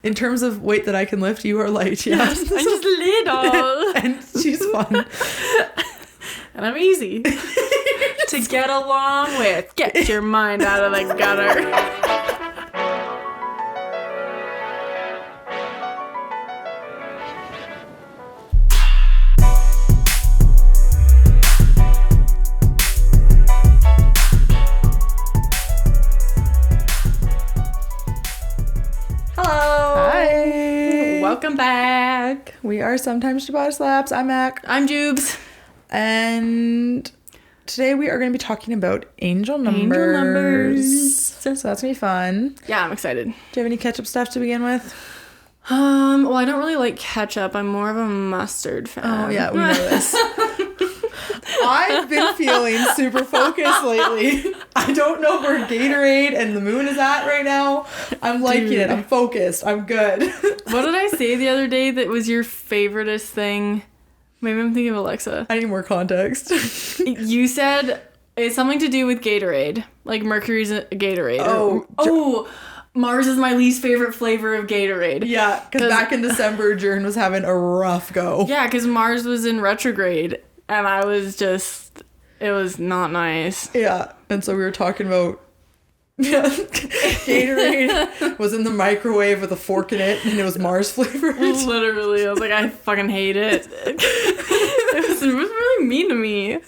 In terms of weight that I can lift, you are light. Yeah. Yes, I'm just little. And she's fun. And I'm easy to get along with. Get your mind out of the gutter. Welcome back. We are sometimes Ciabatta Slaps. I'm Mak. I'm Jubes. And today we are going to be talking about angel numbers. So that's going to be fun. Yeah, I'm excited. Do you have any ketchup stuff to begin with? Well, I don't really like ketchup. I'm more of a mustard fan. Oh, yeah, we know this. I've been feeling super focused lately. I don't know where Gatorade and the moon is at right now. I'm liking it. I'm focused. I'm good. What did I say the other day that was your favoriteest thing? Maybe I'm thinking of Alexa. I need more context. You said it's something to do with Gatorade. Like Mercury's a Gatorade. Oh, Mars is my least favorite flavor of Gatorade. Yeah, because back in December, Jern was having a rough go. Yeah, because Mars was in retrograde. And I was just, it was not nice. Yeah. And so we were talking about Gatorade was in the microwave with a fork in it and it was Mars flavored. Literally. I was like, I fucking hate it. It was really mean to me.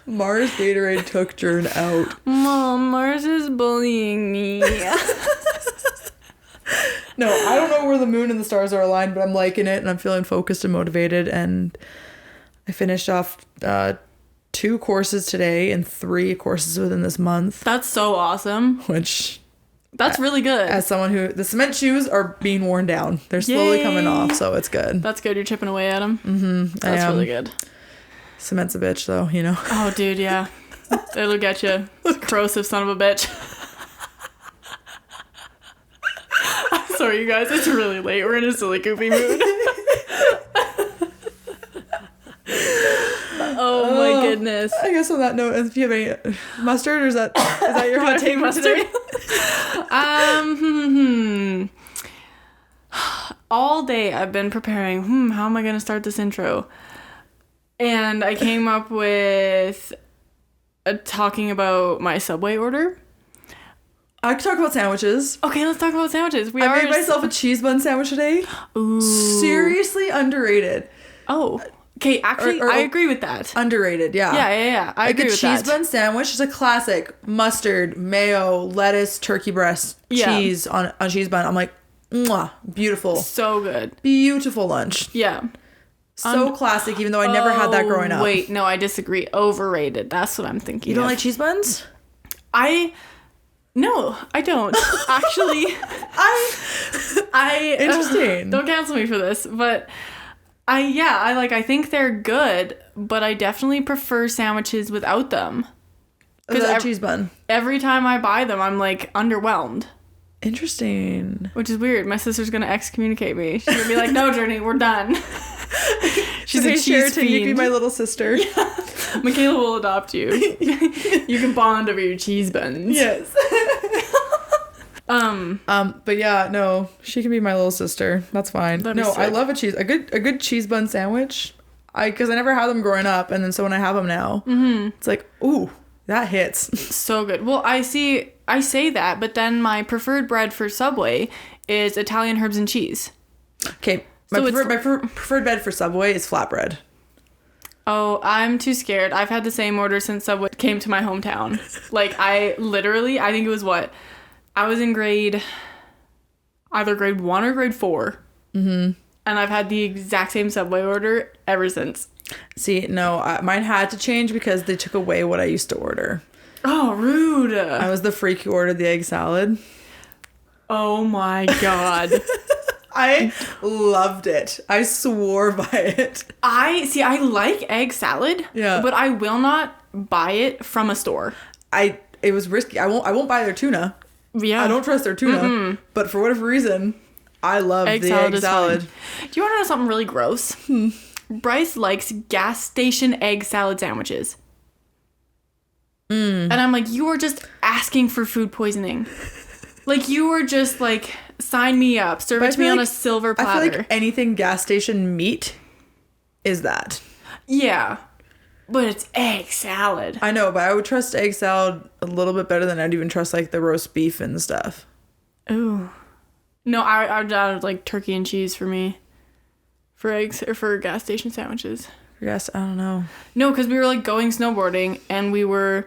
Mars Gatorade took Jern out. Mom, Mars is bullying me. No, I don't know where the moon and the stars are aligned, but I'm liking it and I'm feeling focused and motivated. And I finished off 2 courses today and 3 courses within this month. That's so awesome. That's really good. As someone who, the cement shoes are being worn down. They're slowly coming off, so it's good. That's good. You're chipping away at them. Mm-hmm. That's really good. Cement's a bitch, though, you know. Oh, dude, yeah. It'll get you. Corrosive son of a bitch. Sorry, you guys. It's really late. We're in a silly, goofy mood. Oh my goodness. I guess on that note, if you have any mustard, or is that your hot take mustard? All day I've been preparing, how am I going to start this intro? And I came up with talking about my Subway order. I could talk about sandwiches. Okay, let's talk about sandwiches. I made myself a cheese bun sandwich today. Ooh. Seriously underrated. Oh. Okay, actually, I agree with that. Underrated, yeah. Yeah. I agree with that. A cheese bun sandwich is a classic. Mustard, mayo, lettuce, turkey breast, cheese on a cheese bun. I'm like, mwah, beautiful. So good. Beautiful lunch. Yeah. So classic, even though I never had that growing up. Wait, no, I disagree. Overrated. That's what I'm thinking. You don't like cheese buns? No, I don't. Actually, I interesting. Don't cancel me for this, but I think they're good, but I definitely prefer sandwiches without them. Because cheese bun. Every time I buy them, I'm like underwhelmed. Interesting. Which is weird. My sister's gonna excommunicate me. She's gonna be like, "No, Journey, we're done." She's a cheese fiend. You can be my little sister. Yeah. Michaela will adopt you. You can bond over your cheese buns. Yes. But yeah, no, she can be my little sister. That's fine. I love a good cheese bun sandwich. Because I never had them growing up, and then so when I have them now, it's like, ooh, that hits. So good. Well, I say that, but then my preferred bread for Subway is Italian herbs and cheese. Okay, my preferred bread for Subway is flatbread. Oh, I'm too scared. I've had the same order since Subway came to my hometown. Like, I think it was I was in either grade 1 or grade 4. Mm-hmm. And I've had the exact same Subway order ever since. See, no, mine had to change because they took away what I used to order. Oh, rude. I was the freak who ordered the egg salad. Oh my God. I loved it. I swore by it. I like egg salad. Yeah. But I will not buy it from a store. It was risky. I won't buy their tuna. Yeah. I don't trust their tuna. Mm-mm. But for whatever reason, I love the egg salad. Do you want to know something really gross? Bryce likes gas station egg salad sandwiches. And I'm like, you are just asking for food poisoning. Like, you were just like, Sign me up. Serve it to me on a silver platter. I feel like anything gas station meat is that. Yeah. But it's egg salad. I know, but I would trust egg salad a little bit better than I'd even trust like the roast beef and stuff. Ooh. No, I would like turkey and cheese for me. For eggs or for gas station sandwiches. Yes, I don't know. No, because we were like going snowboarding and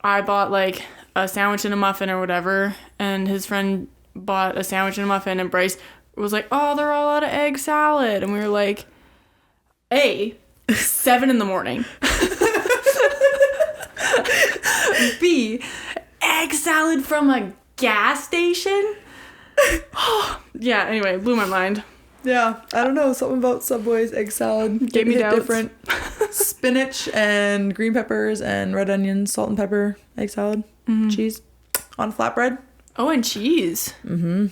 I bought like a sandwich and a muffin or whatever, and his friend bought a sandwich and a muffin, and Bryce was like, oh, they're all out of egg salad. And we were like, A, 7 a.m. B, egg salad from a gas station? Yeah, anyway, blew my mind. Yeah, I don't know. Something about Subway's egg salad gave me doubts. Different. Spinach and green peppers and red onions, salt and pepper, egg salad, cheese on flatbread. Oh, and cheese. Mm-hmm.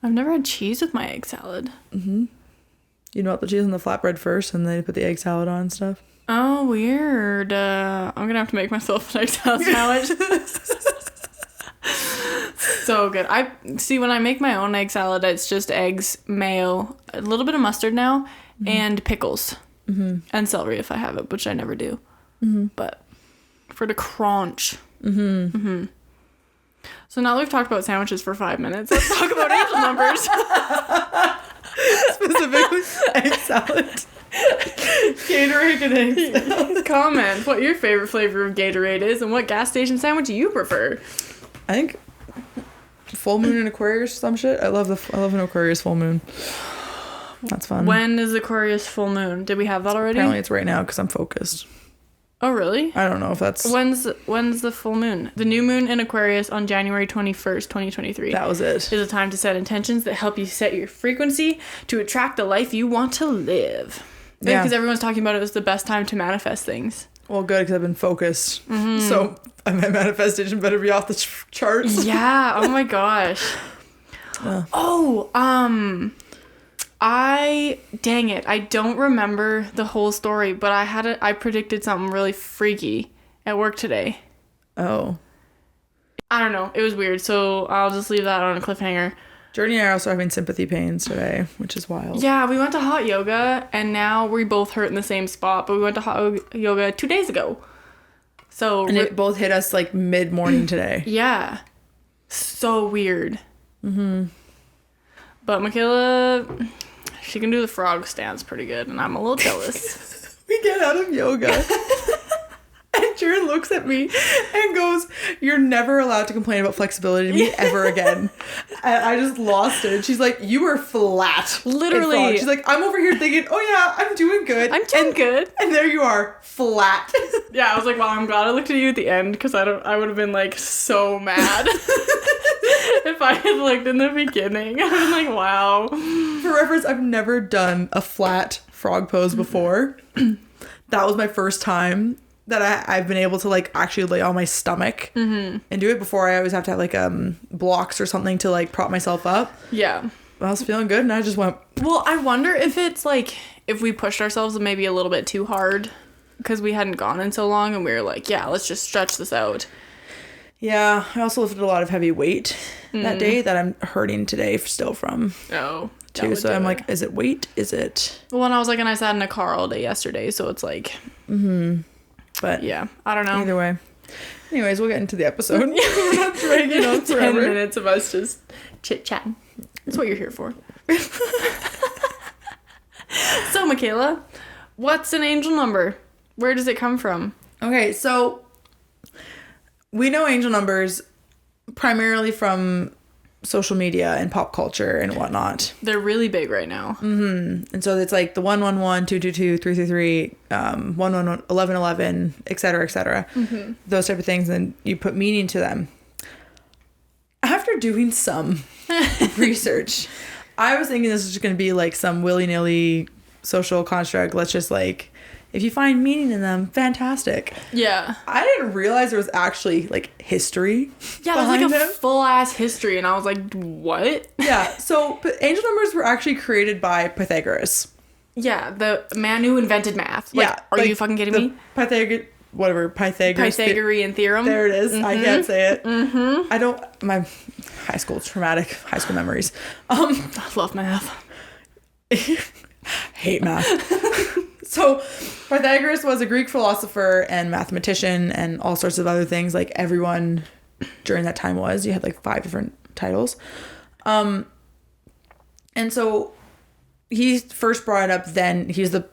I've never had cheese with my egg salad. Mm-hmm. You melt the cheese on the flatbread first, and then you put the egg salad on and stuff. Oh, weird. I'm gonna have to make myself an egg salad sandwich. So good. I see when I make my own egg salad, it's just eggs, mayo, a little bit of mustard now, and pickles, and celery if I have it, which I never do. But for the crunch. So now that we've talked about sandwiches for 5 minutes, let's talk about angel numbers. Specifically, egg salad. Gatorade and egg salad. Comment what your favorite flavor of Gatorade is and what gas station sandwich you prefer. I think full moon and Aquarius, some shit. I love an Aquarius full moon. That's fun. When is Aquarius full moon? Did we have that already? Apparently it's right now because I'm focused. Oh, really? I don't know if that's... When's the full moon? The new moon in Aquarius on January 21st, 2023. That was it. Is a time to set intentions that help you set your frequency to attract the life you want to live. Yeah. Because everyone's talking about it was the best time to manifest things. Well, good, because I've been focused. So my manifestation better be off the charts. Yeah. Oh, my gosh. Dang it, I don't remember the whole story, but I predicted something really freaky at work today. Oh. I don't know, it was weird, so I'll just leave that on a cliffhanger. Journey and I are also having sympathy pains today, which is wild. Yeah, we went to hot yoga, and now we both hurt in the same spot, but we went to hot yoga 2 days ago. So and it both hit us like mid-morning today. Yeah. So weird. But Michaela... She can do the frog stance pretty good, and I'm a little jealous. We get out of yoga. And Jaren looks at me and goes, you're never allowed to complain about flexibility to me ever again. And I just lost it. She's like, you were flat. Literally. She's like, I'm over here thinking, oh yeah, I'm doing good. I'm doing good. And there you are, flat. Yeah, I was like, wow, I'm glad I looked at you at the end, because I would have been like so mad. If I had looked in the beginning. I'm like, wow. For reference, I've never done a flat frog pose before. That was my first time that I've been able to like actually lay on my stomach and do it. Before I always have to have like blocks or something to like prop myself up. Yeah. I was feeling good and I just went. Well, I wonder if it's like, if we pushed ourselves maybe a little bit too hard because we hadn't gone in so long and we were like, yeah, let's just stretch this out. Yeah, I also lifted a lot of heavy weight that day that I'm hurting today still from. Oh. Too, so I'm like, is it weight? Is it? Well, and I was like, and I sat in a car all day yesterday, so it's like. But yeah, I don't know. Either way. Anyways, we'll get into the episode. We're not dragging on forever. 10 minutes of us just chit-chatting. That's what you're here for. So, Michaela, what's an angel number? Where does it come from? Okay, so we know angel numbers primarily from social media and pop culture and whatnot. They're really big right now. And so it's like the 111, 222, 333, 111, 1111, etc., etc. Those type of things, and you put meaning to them. After doing some research, I was thinking this was just going to be like some willy-nilly social construct. Let's just like, if you find meaning in them, fantastic. Yeah. I didn't realize there was actually like history. Yeah, there's like a full ass history, and I was like, what? Yeah. So angel numbers were actually created by Pythagoras. Yeah, the man who invented math. Like, yeah. are like you fucking kidding me? whatever, Pythagorean theorem. There it is. I can't say it. My high school memories. I love math. Hate math. So Pythagoras was a Greek philosopher and mathematician and all sorts of other things, like everyone during that time was. You had like 5 different titles. And so he first brought it up then. He's the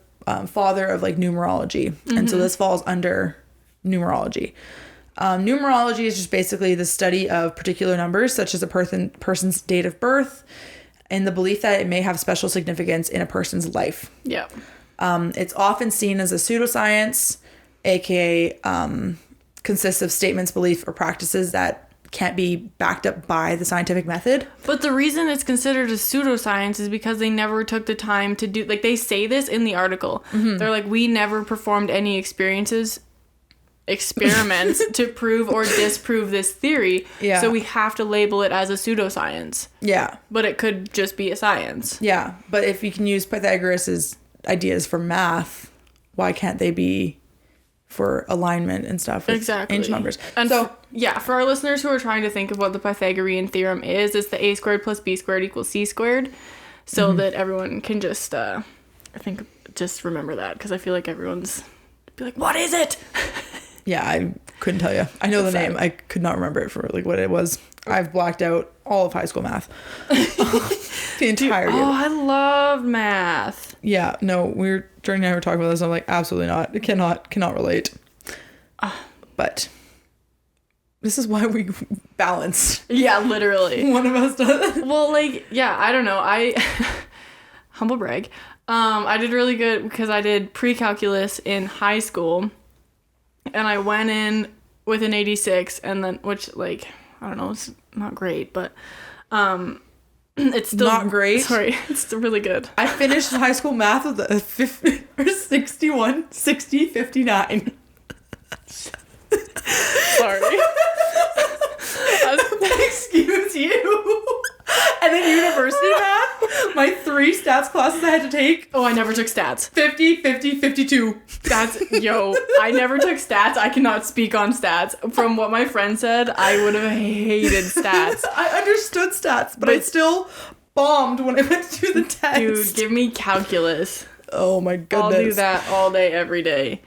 father of like numerology. And so this falls under numerology. Numerology is just basically the study of particular numbers, such as a person's date of birth, and the belief that it may have special significance in a person's life. Yeah. It's often seen as a pseudoscience, aka consists of statements, belief, or practices that can't be backed up by the scientific method. But the reason it's considered a pseudoscience is because they never took the time to do, like, they say this in the article. They're like, we never performed any experiments to prove or disprove this theory. Yeah. So we have to label it as a pseudoscience. Yeah. But it could just be a science. Yeah. But if you can use Pythagoras's ideas for math, why can't they be for alignment and stuff with exactly ancient numbers? And so for our listeners who are trying to think of what the Pythagorean theorem is, it's the a squared plus b squared equals c squared, so that everyone can just just remember that, because I feel like everyone's be like, what is it? Yeah, I couldn't tell you. I know the name. I could not remember it for like what it was. I've blacked out all of high school math. The entirety. Oh, I love math. Yeah, no, Jordan and I were talking about this. I'm like, absolutely not. I cannot relate. But this is why we balance. Yeah, literally. One of us does. Well, like, yeah, I don't know. Humble brag. I did really good because I did pre-calculus in high school, and I went in with an 86, and then, which, like, I don't know, it's not great, but it's still not great. Sorry, it's still really good. I finished high school math with a 61, 60, 59. Sorry. Excuse you. And then university math, my 3 stats classes I had to take. Oh, I never took stats. 50, 50, 52. I never took stats. I cannot speak on stats. From what my friend said, I would have hated stats. I understood stats, but I still bombed when I went to do the test. Dude, give me calculus. Oh my goodness. I'll do that all day, every day.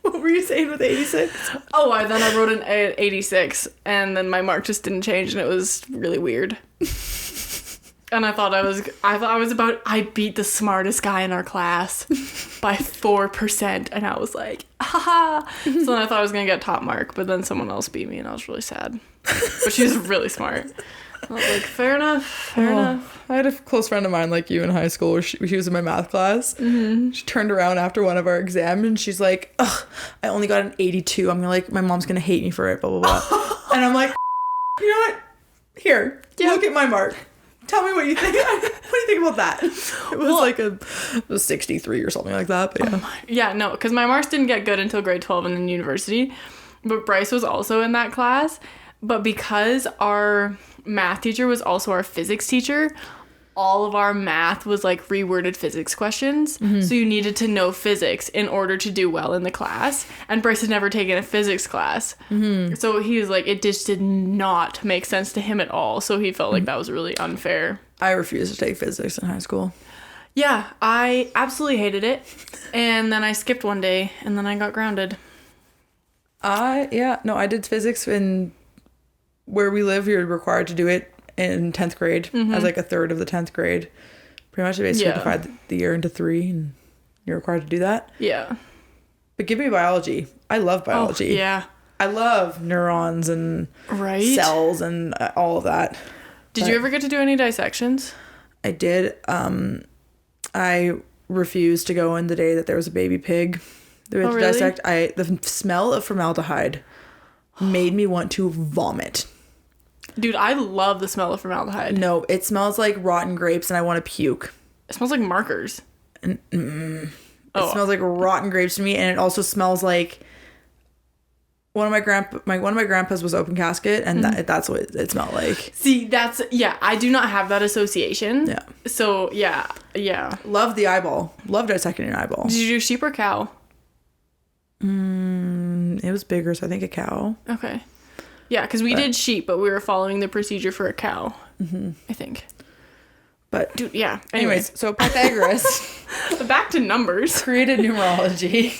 What were you saying with 86? Oh, then I wrote an 86, and then my mark just didn't change, and it was really weird. And I beat the smartest guy in our class by 4%, and I was like, haha. So then I thought I was going to get top mark, but then someone else beat me, and I was really sad. But she was really smart. I was like, fair enough. I had a close friend of mine like you in high school where she was in my math class. Mm-hmm. She turned around after one of our exams and she's like, ugh, I only got an 82. I'm like, my mom's going to hate me for it, blah, blah, blah. And I'm like, you know what? Here, look at my mark. Tell me what you think. What do you think about that? It was it was 63 or something like that. But yeah. No, because my marks didn't get good until grade 12 and then university. But Bryce was also in that class. But because our math teacher was also our physics teacher, all of our math was like reworded physics questions. Mm-hmm. So you needed to know physics in order to do well in the class. And Bryce had never taken a physics class. Mm-hmm. So he was like, it just did not make sense to him at all. So he felt like that was really unfair. I refused to take physics in high school. Yeah, I absolutely hated it. And then I skipped one day and then I got grounded. I did physics in where we live. You're required to do it in 10th grade as like a third of the 10th grade. Pretty much they basically divide the year into 3 and you're required to do that. Yeah. But give me biology. I love biology. Oh, yeah. I love neurons and cells and all of that. Did you ever get to do any dissections? I did. I refused to go in the day that there was a baby pig that we had to dissect. The smell of formaldehyde made me want to vomit. Dude, I love the smell of formaldehyde. No, it smells like rotten grapes and I want to puke. It smells like markers. It smells like rotten grapes to me, and it also smells like one of my grandpa's was open casket, and that's what it smelled like. See, I do not have that association. Yeah. So, yeah. Love the eyeball. Love dissecting an eyeball. Did you do sheep or cow? It was bigger, so I think a cow. Okay. Yeah, because we did sheep, but we were following the procedure for a cow, I think. But, dude, yeah. Anyways, so Pythagoras... Back to numbers. Created numerology.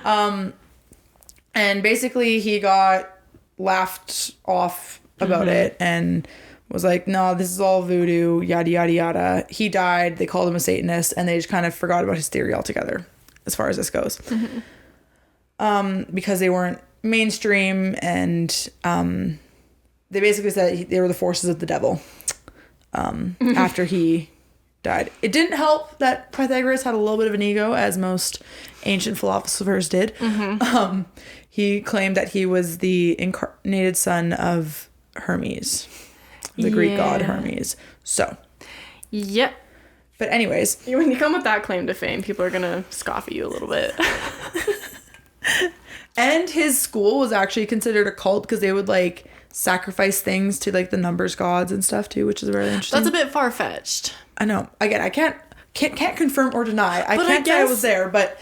And basically he got laughed off about it and was like, no, this is all voodoo, yada, yada, yada. He died. They called him a Satanist, and they just kind of forgot about his theory altogether, as far as this goes. Because they weren't mainstream, and they basically said they were the forces of the devil after he died. It didn't help that Pythagoras had a little bit of an ego, as most ancient philosophers did. He claimed that he was the incarnated son of Hermes, the Greek god Hermes. So. Yep. But anyways. When you come with that claim to fame, people are going to scoff at you a little bit. And his school was actually considered a cult because they would, like, sacrifice things to, like, the numbers gods and stuff, too, which is very interesting. That's a bit far-fetched. I know. Again, I can't confirm or deny. I can't say I was there, but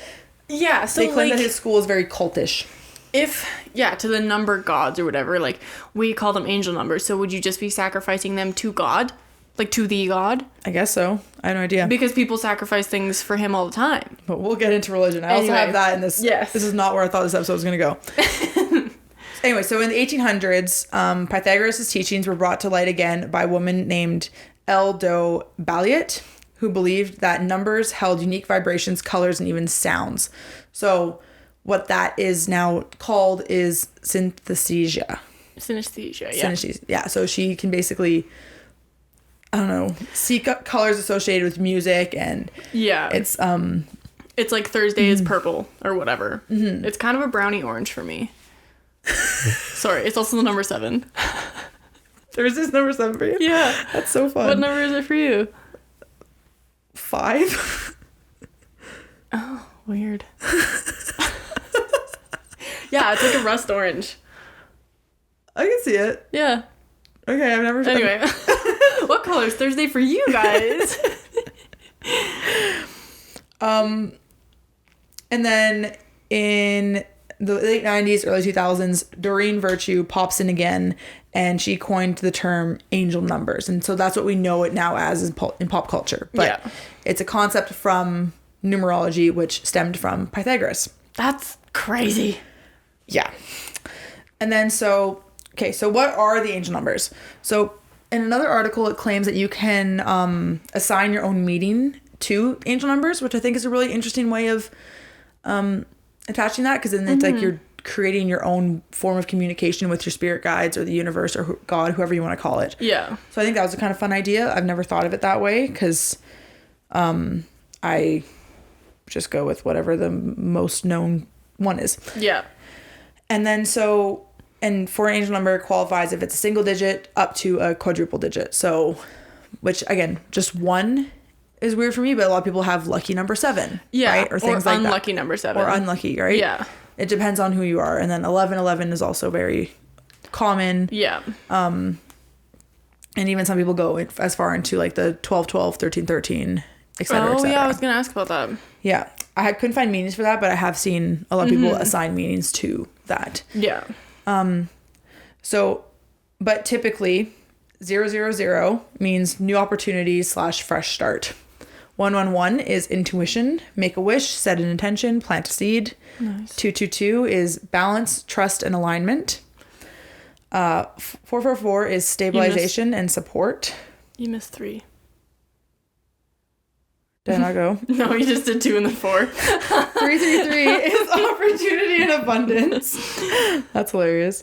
yeah, so they claim that his school is very cultish. To the number gods or whatever, like, we call them angel numbers, so would you just be sacrificing them to God? Like, to the god? I guess so. I have no idea. Because people sacrifice things for him all the time. But we'll get into religion. I also have that in this. Yes. This is not where I thought this episode was going to go. Anyway, so in the 1800s, Pythagoras' teachings were brought to light again by a woman named Eldo Balliet, who believed that numbers held unique vibrations, colors, and even sounds. So what that is now called is synesthesia. Synesthesia, yeah. Synesthesia, yeah. So she can basically, I don't know, see colors associated with music, and it's like Thursday is purple or whatever. It's kind of a brownie orange for me. Sorry, it's also the number 7. Thursday's number 7 for you? Yeah. That's so fun. What number is it for you? 5. Oh, weird. Yeah, it's like a rust orange. I can see it. Yeah. Okay, I've never... Anyway. What color is Thursday for you guys? And then in the late 90s, early 2000s, Doreen Virtue pops in again, and she coined the term angel numbers. And so that's what we know it now as in pop culture. But it's a concept from numerology, which stemmed from Pythagoras. That's crazy. Yeah. And then so what are the angel numbers? So in another article, it claims that you can assign your own meaning to angel numbers, which I think is a really interesting way of attaching that, because then it's like you're creating your own form of communication with your spirit guides or the universe or God, whoever you want to call it. Yeah. So I think that was a kind of fun idea. I've never thought of it that way, because I just go with whatever the most known one is. Yeah. And then and for an angel number, it qualifies if it's a single digit up to a quadruple digit. So, which again, just 1 is weird for me, but a lot of people have lucky number 7. Yeah. Right? Or things like that. Or unlucky number 7. Or unlucky, right? Yeah. It depends on who you are. And then 11 is also very common. Yeah. And even some people go as far into like the 12, 13, et cetera, et cetera. Yeah, I was going to ask about that. Yeah. I couldn't find meanings for that, but I have seen a lot of people assign meanings to that. Yeah. But typically 000 means new opportunity / fresh start. 111 is intuition, make a wish, set an intention, plant a seed. Nice. 222 is balance, trust, and alignment. 444 is stabilization and support. You missed 3. Did I not go? No, you just did 2 and then 4. 333 is opportunity and abundance. That's hilarious.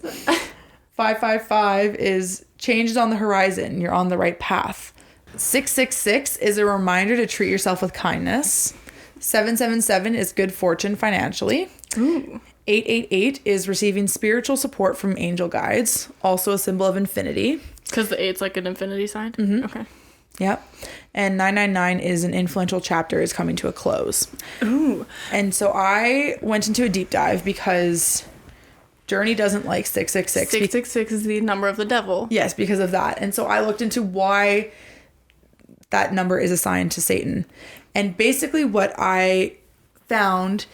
555 is changes on the horizon. You're on the right path. 666 is a reminder to treat yourself with kindness. 777 is good fortune financially. Ooh. 888 is receiving spiritual support from angel guides, also a symbol of infinity. Because the 8's like an infinity sign? Mm-hmm. Okay. Yep. And 999 is an influential chapter is coming to a close. Ooh. And so I went into a deep dive because Journey doesn't like 666. 666 is the number of the devil. Yes, because of that. And so I looked into why that number is assigned to Satan. And basically what I found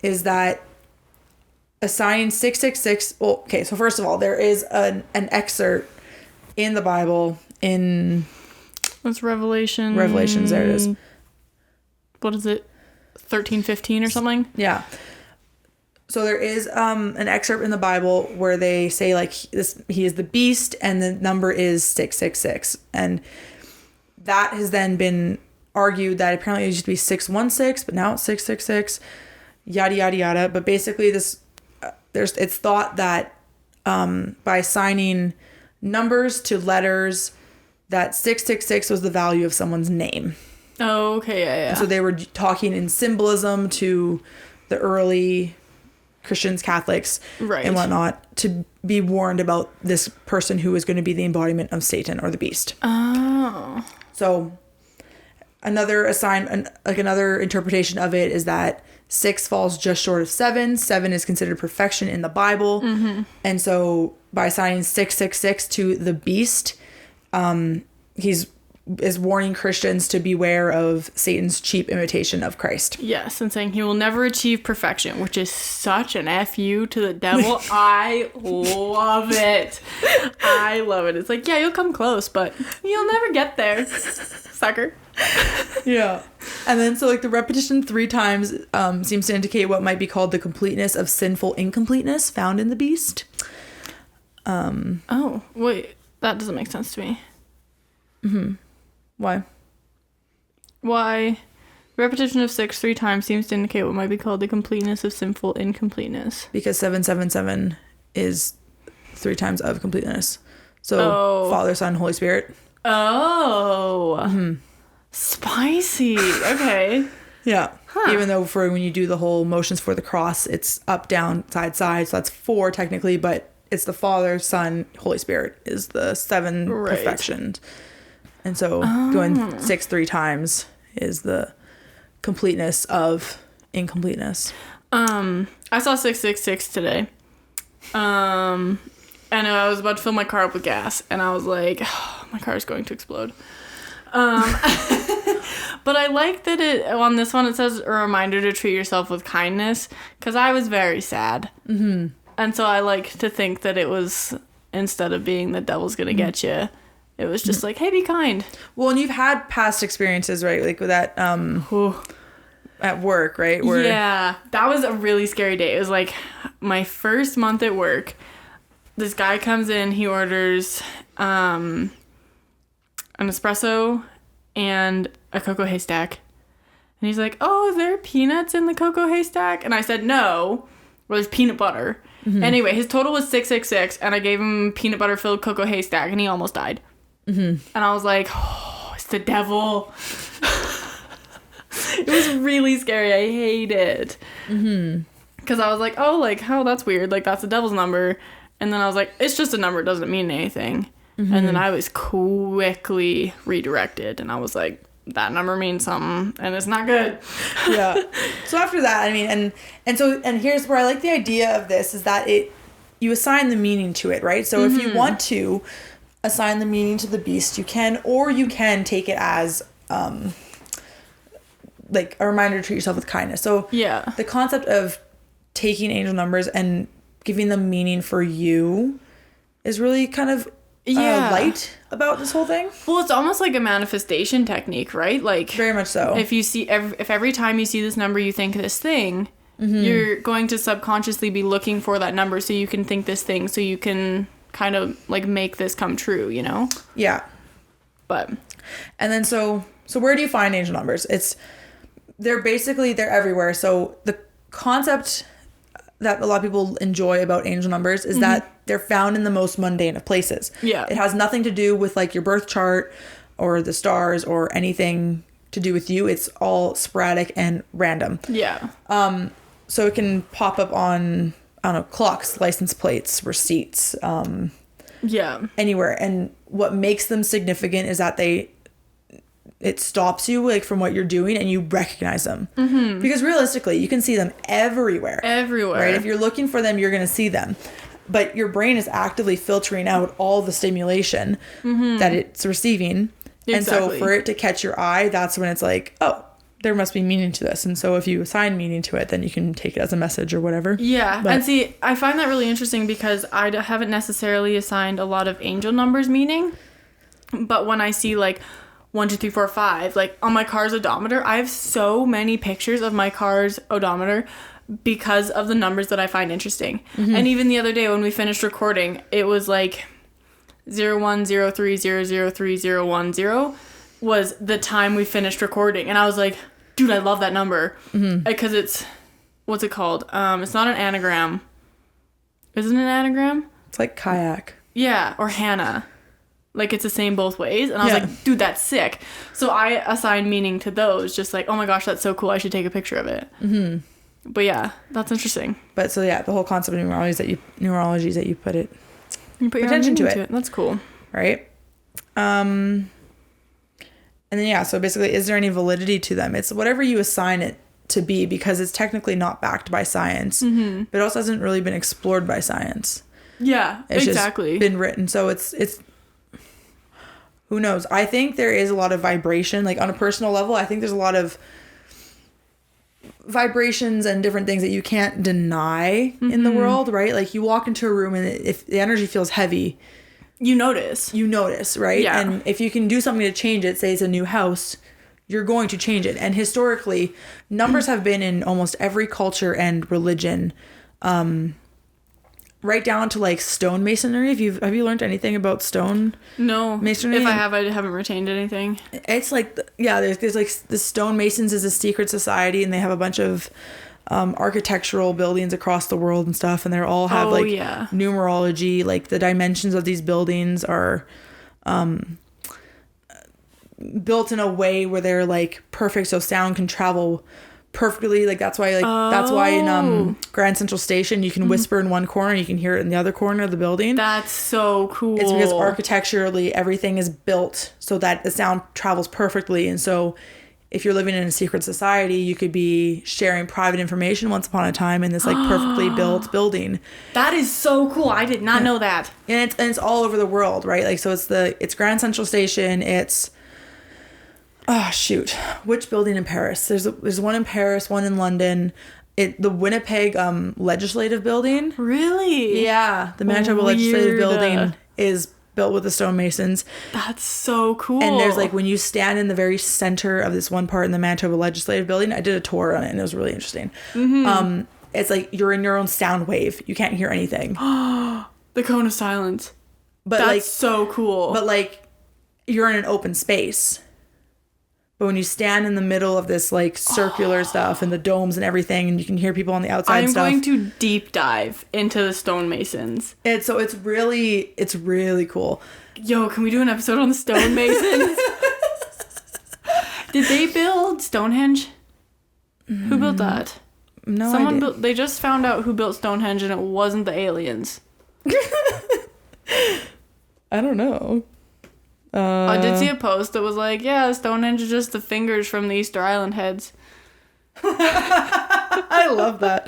is that assigning 666. Well, okay, so first of all, there is an excerpt in the Bible in... What's Revelation? Revelations, there it is. What is it? 13:15 or something? Yeah. So there is an excerpt in the Bible where they say like he is the beast and the number is 666. And that has then been argued that apparently it used to be 616, but now it's 666, yada, yada, yada. But basically it's thought that by assigning numbers to letters, that 666 was the value of someone's name. Oh, okay, yeah. And so they were talking in symbolism to the early Christians, Catholics, right, and whatnot, to be warned about this person who is going to be the embodiment of Satan or the beast. Oh. So another interpretation of it is that 6 falls just short of 7. 7 is considered perfection in the Bible. Mm-hmm. And so by assigning 666 to the beast, is warning Christians to beware of Satan's cheap imitation of Christ. Yes, and saying he will never achieve perfection, which is such an F-U to the devil. I love it. I love it. It's like, yeah, you'll come close, but you'll never get there, sucker. Yeah. And then so like the repetition 3 times seems to indicate what might be called the completeness of sinful incompleteness found in the beast. Oh, wait. That doesn't make sense to me. Mm-hmm. Why? Repetition of 6 3 times seems to indicate what might be called the completeness of sinful incompleteness. Because 777 is 3 times of completeness. So Father, Son, Holy Spirit. Oh. Mm-hmm. Spicy. Okay. Yeah. Huh. Even though for when you do the whole motions for the cross, it's up, down, side, side. So that's 4 technically, but it's the Father, Son, Holy Spirit is the 7 perfections. And so going 6 3 times is the completeness of incompleteness. I saw 666 today. And I was about to fill my car up with gas, and I was like, oh, my car is going to explode. But I like that on this one it says a reminder to treat yourself with kindness, because I was very sad. Mm-hmm. And so I like to think that it was, instead of being the devil's gonna get you, it was just like, hey, be kind. Well, and you've had past experiences, right? Like with that at work, right? Where... Yeah, that was a really scary day. It was like my first month at work. This guy comes in, he orders an espresso and a cocoa haystack. And he's like, oh, is there peanuts in the cocoa haystack? And I said, no. Well, there's peanut butter. Mm-hmm. Anyway, his total was 666, and I gave him peanut butter filled cocoa haystack, and he almost died. Mm-hmm. And I was like, oh, it's the devil. It was really scary. I hate it. Because I was like, oh, that's weird. Like, that's the devil's number. And then I was like, it's just a number. It doesn't mean anything. Mm-hmm. And then I was quickly redirected, and I was like, that number means something, and it's not good. Yeah. So after that, I mean, and here's where I like the idea of this, is that you assign the meaning to it, right? So if you want to assign the meaning to the beast, you can, or you can take it as like a reminder to treat yourself with kindness. So yeah, the concept of taking angel numbers and giving them meaning for you is really kind of light about this whole thing. Well, it's almost like a manifestation technique, right? Like, very much so. If you see if every time you see this number you think this thing, you're going to subconsciously be looking for that number so you can think this thing, so you can kind of like make this come true, you know? Yeah. But and then so where do you find angel numbers? They're everywhere. So the concept that a lot of people enjoy about angel numbers is that they're found in the most mundane of places. Yeah. It has nothing to do with like your birth chart or the stars or anything to do with you. It's all sporadic and random. Yeah. So it can pop up on, I don't know, clocks, license plates, receipts, anywhere. And what makes them significant is that it stops you like from what you're doing and you recognize them. Because realistically, you can see them everywhere. Right? If you're looking for them, you're going to see them. But your brain is actively filtering out all the stimulation that it's receiving. Exactly. And so for it to catch your eye, that's when it's like, oh, there must be meaning to this. And so if you assign meaning to it, then you can take it as a message or whatever. Yeah. And see, I find that really interesting because I haven't necessarily assigned a lot of angel numbers meaning. But when I see like 1, 2, 3, 4, 5, like on my car's odometer, I have so many pictures of my car's odometer because of the numbers that I find interesting. Mm-hmm. And even the other day when we finished recording, it was like 0103003010 was the time we finished recording. And I was like, dude, I love that number. Because it's, what's it called? It's not an anagram. Isn't it an anagram? It's like kayak. Yeah, or Hannah. Like, it's the same both ways. And I was like, dude, that's sick. So I assign meaning to those. Just like, oh my gosh, that's so cool. I should take a picture of it. Mm-hmm. But yeah, that's interesting. But so yeah, the whole concept of numerology is that you put it... You put your attention to it. That's cool. Right? And then, yeah, so basically, is there any validity to them? It's whatever you assign it to be, because it's technically not backed by science. Mm-hmm. But it also hasn't really been explored by science. Yeah, it's exactly. Just been written. So it's who knows? I think there is a lot of vibration. Like, on a personal level, I think there's a lot of vibrations and different things that you can't deny in the world, right? Like, you walk into a room and if the energy feels heavy, you notice, right? Yeah. And if you can do something to change it, say it's a new house, you're going to change it. And historically, numbers have been in almost every culture and religion, right down to like stone masonry. Have you learned anything about stone? No. Masonry? If I have, I haven't retained anything. It's like, there's like the stonemasons is a secret society, and they have a bunch of architectural buildings across the world and stuff, and they all have numerology. Like, the dimensions of these buildings are built in a way where they're like perfect, so sound can travel perfectly. Like, that's why in Grand Central Station you can whisper in one corner, you can hear it in the other corner of the building. That's so cool. It's because architecturally everything is built so that the sound travels perfectly. And so if you're living in a secret society, you could be sharing private information once upon a time in this like perfectly built building. That is so cool. I did not know that. And it's all over the world, right? Like, so it's Grand Central Station. It's which building in Paris? There's one in Paris, one in London. The Winnipeg Legislative building. Really? Yeah, the Manitoba Legislative building is built with the stonemasons. That's so cool. And there's like, when you stand in the very center of this one part in the Manitoba Legislative building, I did a tour on it and it was really interesting. Mm-hmm. It's like you're in your own sound wave. You can't hear anything. The cone of silence. But that's like, so cool. But like, you're in an open space. But when you stand in the middle of this like circular stuff and the domes and everything, and you can hear people on the outside stuff. I'm going to deep dive into the stonemasons. It's really cool. Yo, can we do an episode on the stonemasons? Did they build Stonehenge? Who built that? No, Someone built. They just found out who built Stonehenge, and it wasn't the aliens. I don't know. I did see a post that was like, yeah, Stonehenge is just the fingers from the Easter Island heads. I love that.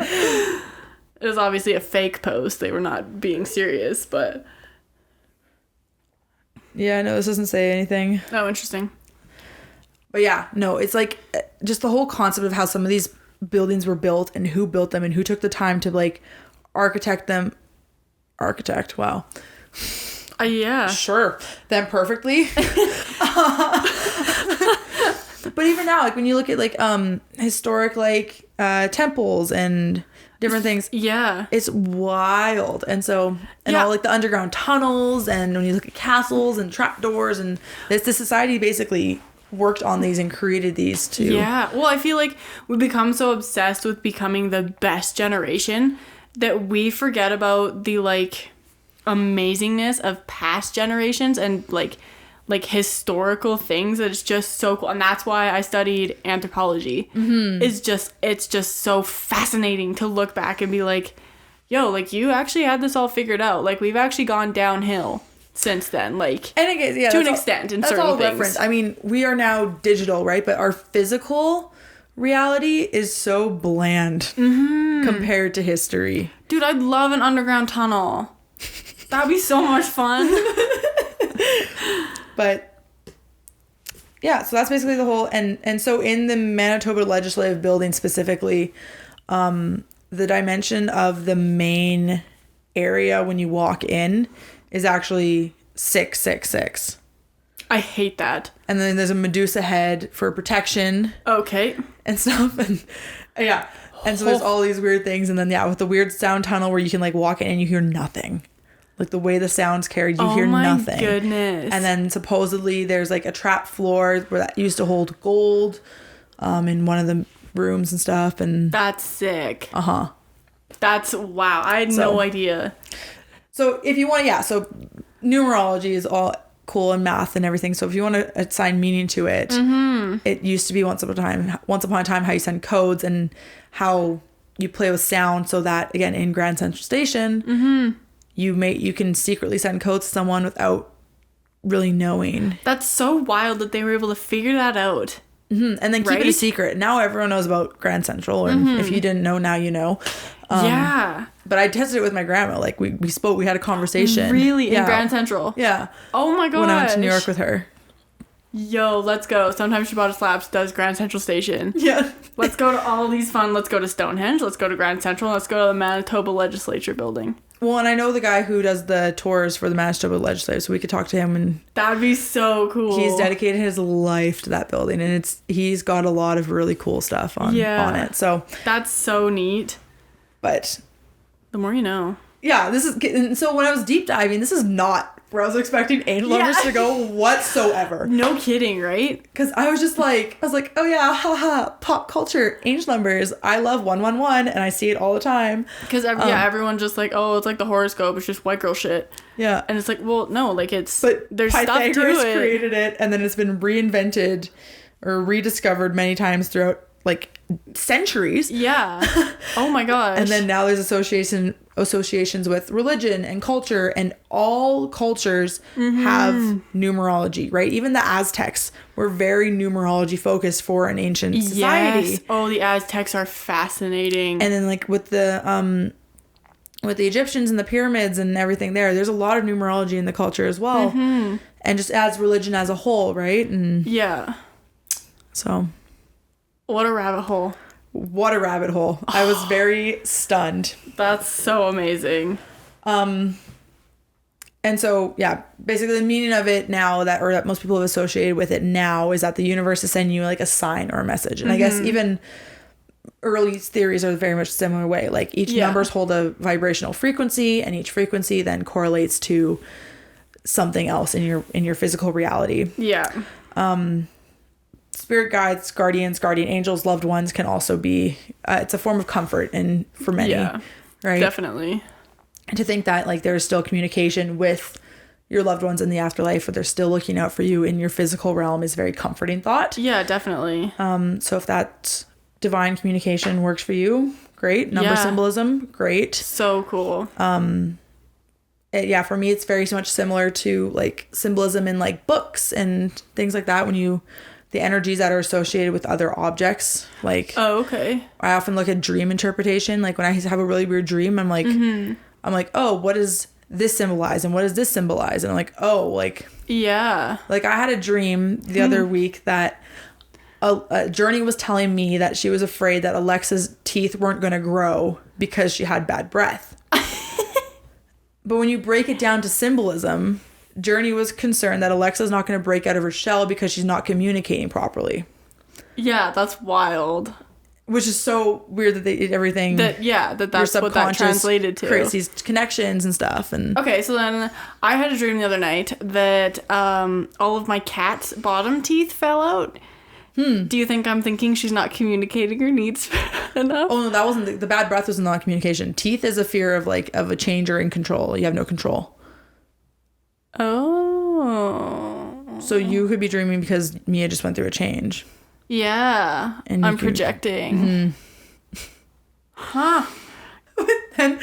It was obviously a fake post. They were not being serious, but... Yeah, no, this doesn't say anything. Oh, interesting. But yeah, no, it's like just the whole concept of how some of these buildings were built and who built them and who took the time to like architect them. Wow. Yeah. Sure. Them perfectly. But even now, like when you look at like historic like temples and different things, yeah, it's wild. And so all like the underground tunnels, and when you look at castles and trapdoors, and this society basically worked on these and created these too. Yeah. Well, I feel like we become so obsessed with becoming the best generation that we forget about the like amazingness of past generations and like historical things. That it's just so cool. And that's why I studied anthropology. Mm-hmm. It's just so fascinating to look back and be like, yo, like you actually had this all figured out. Like we've actually gone downhill since then, like, and again, yeah, to an extent in certain things. Reference. I mean, we are now digital, right? But our physical reality is so bland compared to history. Dude, I'd love an underground tunnel. That'd be so much fun. But yeah, so that's basically the whole, and so in the Manitoba Legislative building specifically, the dimension of the main area when you walk in is actually 666. I hate that. And then there's a Medusa head for protection. Okay. And stuff, and yeah. And so there's all these weird things, and then with the weird sound tunnel where you can like walk in and you hear nothing. Like the way the sound's carried, you hear nothing. Oh my goodness. And then supposedly there's like a trap floor where that used to hold gold in one of the rooms and stuff. And that's sick. Uh-huh. That's, wow. I had no idea. So if you want, so numerology is all cool and math and everything. So if you want to assign meaning to it, it used to be once upon a time how you send codes and how you play with sound, so that again in Grand Central Station, you can secretly send codes to someone without really knowing. That's so wild that they were able to figure that out. And then keep it a secret. Now everyone knows about Grand Central, and if you didn't know, now you know. But I tested it with my grandma. Like we spoke, we had a conversation. Really? In Grand Central? Yeah. Oh my gosh. When I went to New York with her. Yo, let's go. Sometimes Ciabatta Slaps does Grand Central Station. Yeah. Let's go to all these fun. Let's go to Stonehenge. Let's go to Grand Central. Let's go to the Manitoba Legislature building. Well, and I know the guy who does the tours for the Manitoba Legislative, so we could talk to him. And that'd be so cool. He's dedicated his life to that building, and he's got a lot of really cool stuff on it. So that's so neat. But the more you know. Yeah, so when I was deep diving, this is not where I was expecting angel numbers to go whatsoever. No kidding, right? Because I was like, oh yeah, haha, pop culture, angel numbers. I love 111, and I see it all the time. Because everyone just like, oh, it's like the horoscope. It's just white girl shit. Yeah. And it's like, well, no, like there's Pythagorus stuff to it. Created it, and then it's been reinvented or rediscovered many times throughout like centuries. Yeah. Oh my gosh. And then now there's associations with religion and culture, and all cultures have numerology, right? Even the Aztecs were very numerology focused for an ancient society. Yes. Oh, the Aztecs are fascinating. And then like with the Egyptians and the pyramids and everything there's a lot of numerology in the culture as well. And just as religion as a whole, right? And so what a rabbit hole. What a rabbit hole. I was very stunned. That's so amazing. And so, basically the meaning of it now that most people have associated with it now is that the universe is sending you like a sign or a message. And I guess even early theories are very much similar way. Like each numbers hold a vibrational frequency, and each frequency then correlates to something else in your physical reality. Yeah. Spirit guides, guardian angels, loved ones can also be, it's a form of comfort and for many, right? Definitely. And to think that like there's still communication with your loved ones in the afterlife, or they're still looking out for you in your physical realm, is a very comforting thought. Yeah, definitely. So if that divine communication works for you, great. Number symbolism, great. So cool. For me, it's very much similar to like symbolism in like books and things like that. The energies that are associated with other objects, like I often look at dream interpretation. Like when I have a really weird dream, I'm like, oh, what does this symbolize, and what does this symbolize? And I'm like, oh, like like I had a dream the other week that Journey was telling me that she was afraid that Alexa's teeth weren't going to grow because she had bad breath. But when you break it down to symbolism, Journey was concerned that Alexa's not going to break out of her shell because she's not communicating properly. Yeah, that's wild. Which is so weird that they did everything. That's what that translated to. Creates these connections and stuff. And okay, so then I had a dream the other night that all of my cat's bottom teeth fell out. Do you think I'm thinking she's not communicating her needs enough? Oh no, that wasn't the bad breath was not communication. Teeth is a fear of a change or in control. You have no control. Oh. So you could be dreaming because Mia just went through a change. Yeah. And I'm projecting. Huh. Then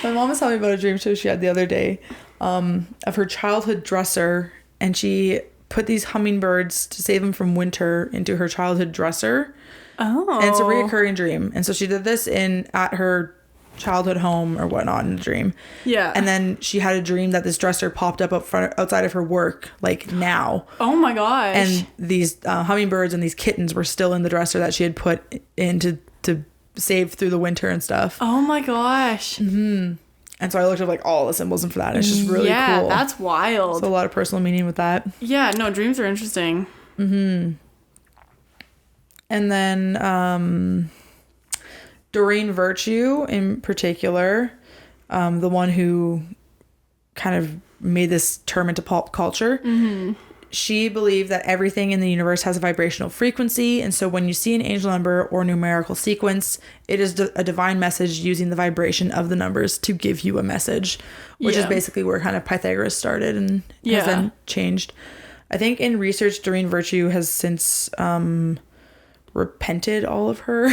my mom was telling me about a dream she had the other day of her childhood dresser, and she put these hummingbirds to save them from winter into her childhood dresser. Oh. And it's a reoccurring dream. And so she did this at her childhood home or whatnot in the dream. Yeah. And then she had a dream that this dresser popped up outside of her work, like now. Oh my gosh. And these hummingbirds and these kittens were still in the dresser that she had put in to save through the winter and stuff. Oh my gosh. Mm-hmm. And so I looked up like all the symbolism for that. And it's just really cool. Yeah, that's wild. So a lot of personal meaning with that. Yeah, no, dreams are interesting. Mm-hmm. And then Doreen Virtue in particular, the one who kind of made this term into pop culture. Mm-hmm. She believed that everything in the universe has a vibrational frequency. And so when you see an angel number or numerical sequence, it is a divine message using the vibration of the numbers to give you a message, which is basically where kind of Pythagoras started and has then changed. I think in research, Doreen Virtue has since repented all of her...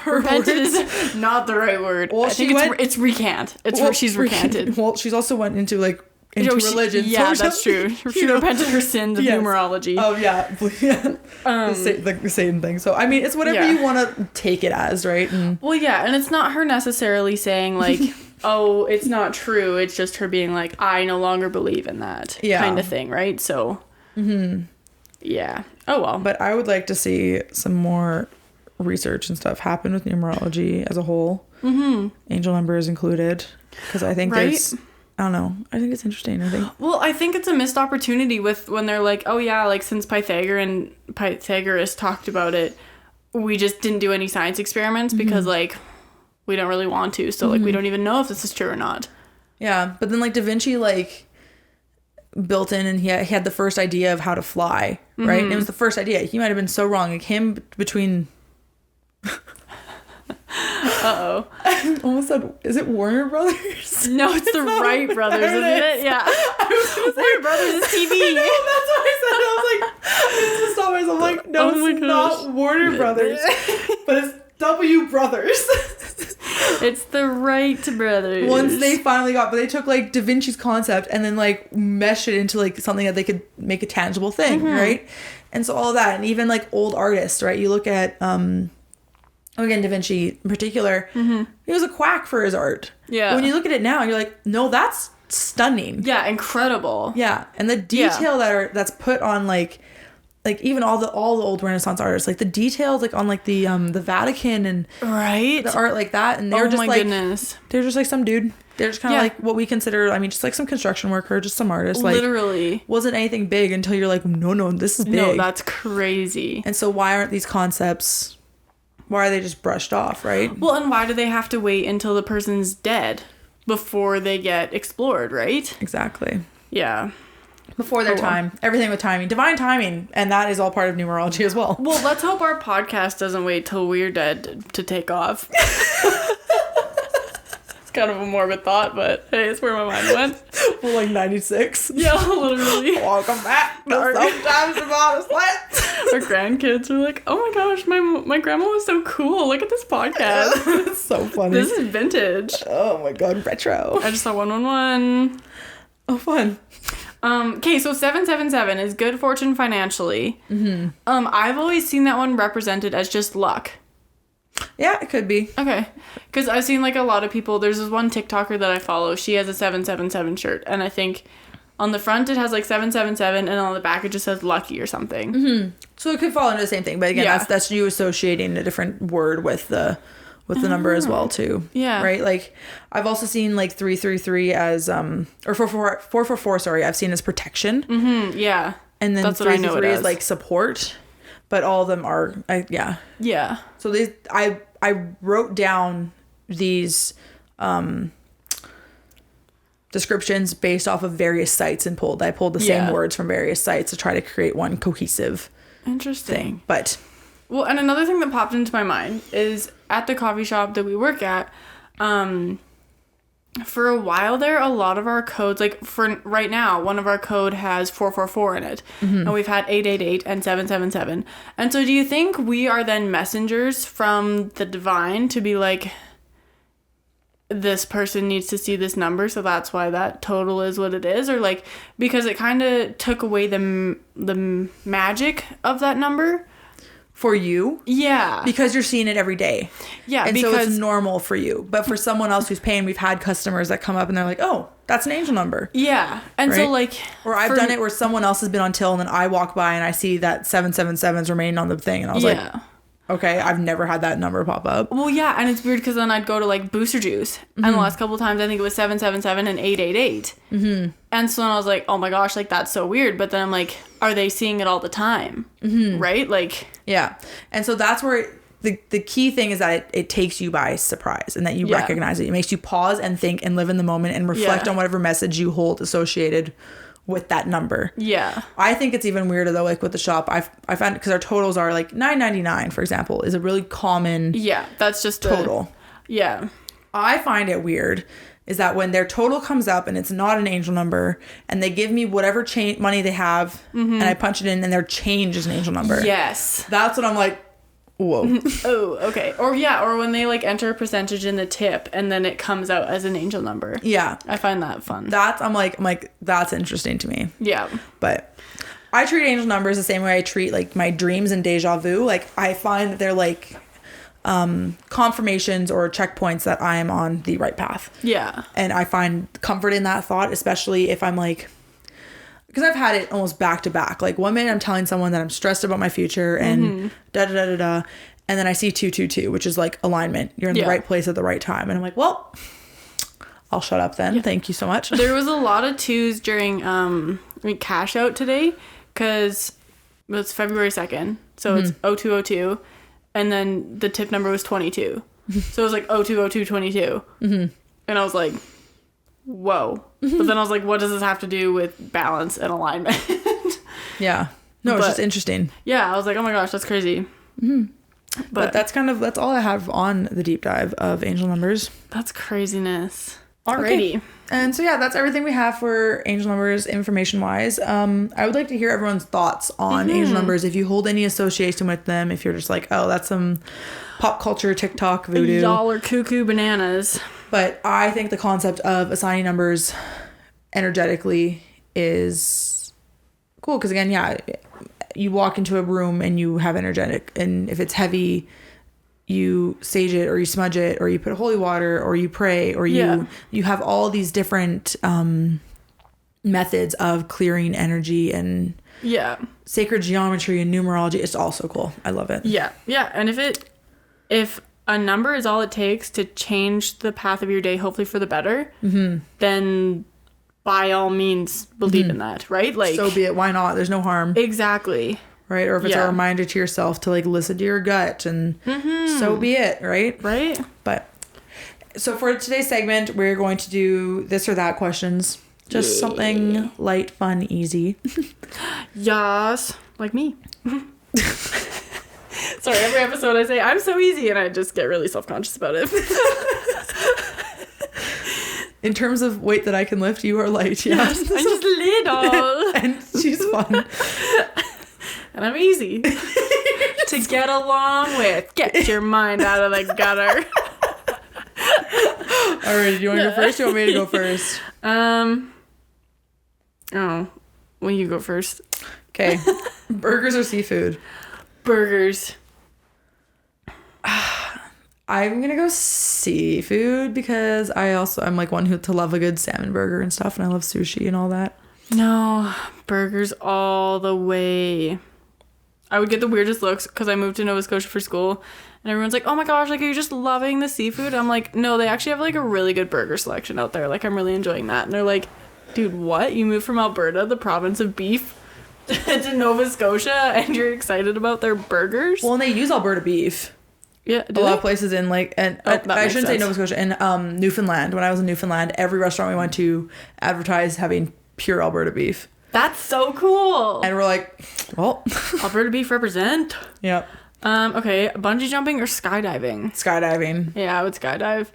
Repented is not the right word. Well, I think it's recant. She's recanted. Well, she's also went into religion. Yeah, so that's true. She repented her sins of numerology. Oh yeah, the same thing. So I mean, it's whatever you want to take it as, right? Well, yeah, and it's not her necessarily saying like, "Oh, it's not true." It's just her being like, "I no longer believe in that," kind of thing, right? So, yeah. Oh well. But I would like to see some more research and stuff happen with numerology as a whole. Angel numbers included, because I think there's. I don't know. I think it's interesting. I think it's a missed opportunity when they're like, oh yeah, like since Pythagoras talked about it, we just didn't do any science experiments because like we don't really want to. So like we don't even know if this is true or not. Yeah, but then like Da Vinci like built in and he had the first idea of how to fly, right? And it was the first idea. He might have been so wrong. Like him between. Uh-oh. I almost said, is it Warner Brothers? No, it's the Wright Brothers, isn't it? Yeah. Warner Brothers is TV. No, that's what I said. I was like, I need to stop myself. I'm like, no, it's not Warner Brothers, but it's W Brothers. It's the Wright Brothers. Once they finally but they took like Da Vinci's concept and then like meshed it into like something that they could make a tangible thing, right? And so all of that, and even like old artists, right? You look at again, Da Vinci in particular, he was a quack for his art. Yeah. But when you look at it now, you're like, no, that's stunning. Yeah, incredible. Yeah, and the detail that's put on like even all the old Renaissance artists, like the details like on like the Vatican and the art like that, and they're just like goodness. They're just like some dude. They're just kind of like what we consider, I mean, just like some construction worker, just some artist. Like, literally. Wasn't anything big until you're like, no, this is big. No, that's crazy. And so why aren't these concepts... Why are they just brushed off, right? Well, and why do they have to wait until the person's dead before they get explored, right? Exactly. Yeah. Before their time. Everything with timing. Divine timing. And that is all part of numerology as well. Well, let's hope our podcast doesn't wait till we're dead to take off. It's kind of a morbid thought, but hey, it's where my mind went. Well, like 96. Yeah, literally. Welcome back. Sometimes about a slant. Our grandkids are like, oh my gosh, my grandma was so cool. Look at this podcast. It's so funny. This is vintage. Oh my god, retro. I just saw 111. Oh, fun. Okay, so 777 is good fortune financially. I've always seen that one represented as just luck. Yeah, it could be. Okay. Because I've seen like a lot of people, there's this one TikToker that I follow, she has a 777 shirt, and I think on the front it has like 777, and on the back it just says lucky or something. So it could fall into the same thing, but again, that's you associating a different word with the number as well too. Yeah. Right? Like I've also seen like 333 as or 444, sorry, I've seen as protection. Yeah. And then that's 333 is like support. But all of them are, yeah. So I wrote down these descriptions based off of various sites and I pulled the same words from various sites to try to create one cohesive thing. But well, and another thing that popped into my mind is at the coffee shop that we work at, for a while there, a lot of our codes, like for right now, one of our code has 444 in it. And we've had 888 and 777. And so do you think we are then messengers from the divine to be like, this person needs to see this number, so that's why that total is what it is? Or like, because it kind of took away the magic of that number? for you. Yeah. Because you're seeing it every day. Yeah. And so it's normal for you. But for someone else who's paying, we've had customers that come up and they're like, oh, that's an angel number. Yeah. And so like. Or I've done it where someone else has been on till and then I walk by and I see that 777's remaining on the thing. And I was like, okay, I've never had that number pop up. Well, yeah. And it's weird because then I'd go to like Booster Juice. And the last couple of times I think it was 777 and 888. And so then I was like, oh my gosh, like that's so weird. But then I'm like, are they seeing it all the time? Right? Like. Yeah. And so that's where the key thing is that it takes you by surprise and that you recognize it. It makes you pause and think and live in the moment and reflect on whatever message you hold associated with that number. Yeah. I think it's even weirder though, like with the shop. I found, because our totals are like $9.99, for example, is a really common that's just total. I find it weird is that when their total comes up and it's not an angel number and they give me whatever money they have and I punch it in and their change is an angel number. Yes. That's what I'm like, whoa. Oh, okay. Or when they like enter a percentage in the tip and then it comes out as an angel number. Yeah. I find that fun. I'm like, that's interesting to me. Yeah. But I treat angel numbers the same way I treat like my dreams and deja vu. Like I find that they're like confirmations or checkpoints that I am on the right path. Yeah. And I find comfort in that thought, especially if I'm like, because I've had it almost back to back. Like one minute I'm telling someone that I'm stressed about my future and da da da da da. And then I see 222, which is like alignment. You're in the right place at the right time. And I'm like, well, I'll shut up then. Yeah. Thank you so much. There was a lot of 2s during cash out today because it's February 2nd. So it's 0202. And then the tip number was 22. So it was like 020222. And I was like, whoa. But then I was like, what does this have to do with balance and alignment? Yeah. No, it's just interesting. Yeah. I was like, oh my gosh, that's crazy. But that's all I have on the deep dive of angel numbers. That's craziness. Alrighty. Okay. And so, that's everything we have for angel numbers information-wise. I would like to hear everyone's thoughts on angel numbers. If you hold any association with them, if you're just like, oh, that's some pop culture TikTok voodoo. Y'all are cuckoo bananas. But I think the concept of assigning numbers energetically is cool. Because again, you walk into a room and you have energetic. And if it's heavy, you sage it or you smudge it or you put holy water or you pray or you have all these different methods of clearing energy and sacred geometry and numerology. It's all so cool. I love it. Yeah. And if a number is all it takes to change the path of your day, hopefully for the better, then by all means believe in that, right? Like, so be it. Why not? There's no harm. Exactly. Right? Or if it's a reminder to yourself to like listen to your gut and so be it, right? Right. But so for today's segment, we're going to do this or that questions. Just something light, fun, easy. Yes. Like me. Sorry, every episode I say, I'm so easy, and I just get really self-conscious about it. In terms of weight that I can lift, you are light, yes. I'm just little. And she's fun. And I'm easy to get along with. Get your mind out of the gutter. Alright, do you want to go first or do you want me to go first? Well, you go first. Okay. Burgers or seafood? Burgers. I'm gonna go seafood because I'm like one who to love a good salmon burger and stuff, and I love sushi and all that. No, burgers all the way. I would get the weirdest looks because I moved to Nova Scotia for school, and everyone's like, "Oh my gosh, like are you just loving the seafood?" I'm like, "No, they actually have like a really good burger selection out there. Like I'm really enjoying that." And they're like, "Dude, what? You moved from Alberta, the province of beef, to Nova Scotia, and you're excited about their burgers?" Well, and they use Alberta beef. Yeah, a lot of places in like, and I shouldn't say Nova Scotia, in Newfoundland. When I was in Newfoundland, every restaurant we went to advertised having pure Alberta beef. That's so cool. And we're like, well, Alberta beef represent. Yep. Okay, bungee jumping or skydiving? Skydiving. Yeah, I would skydive.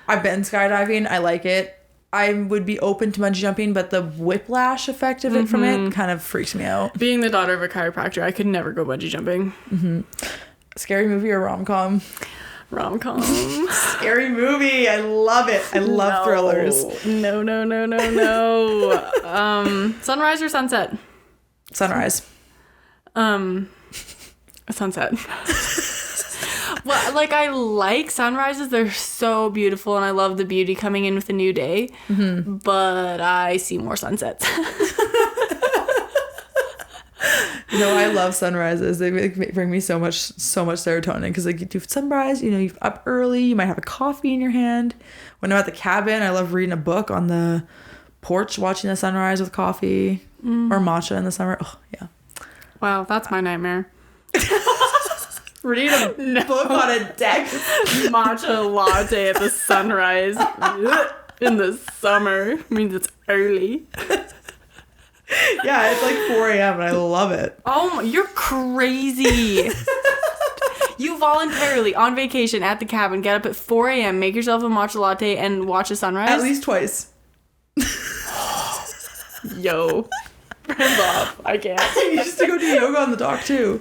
I've been skydiving. I like it. I would be open to bungee jumping, but the whiplash effect of it from it kind of freaks me out. Being the daughter of a chiropractor, I could never go bungee jumping. Scary movie or rom-com? Rom-com. Scary movie. I love it. I love thrillers. No. Sunrise or sunset? Sunrise. A sunset. Well, like, I like sunrises. They're so beautiful, and I love the beauty coming in with a new day. Mm-hmm. But I see more sunsets. No, I love sunrises. They bring me so much serotonin because like you do sunrise, you know, you're up early, you might have a coffee in your hand. When I'm at the cabin, I love reading a book on the porch, watching the sunrise with coffee or matcha in the summer. Oh, yeah. Wow, that's my nightmare. Read a book on a deck. Matcha latte at the sunrise in the summer means it's early. Yeah, it's like 4 a.m. and I love it. Oh, you're crazy. You voluntarily, on vacation at the cabin, get up at 4 a.m., make yourself a matcha latte, and watch a sunrise? At least twice. Yo. Friends off. I can't. You used to go do yoga on the dock, too.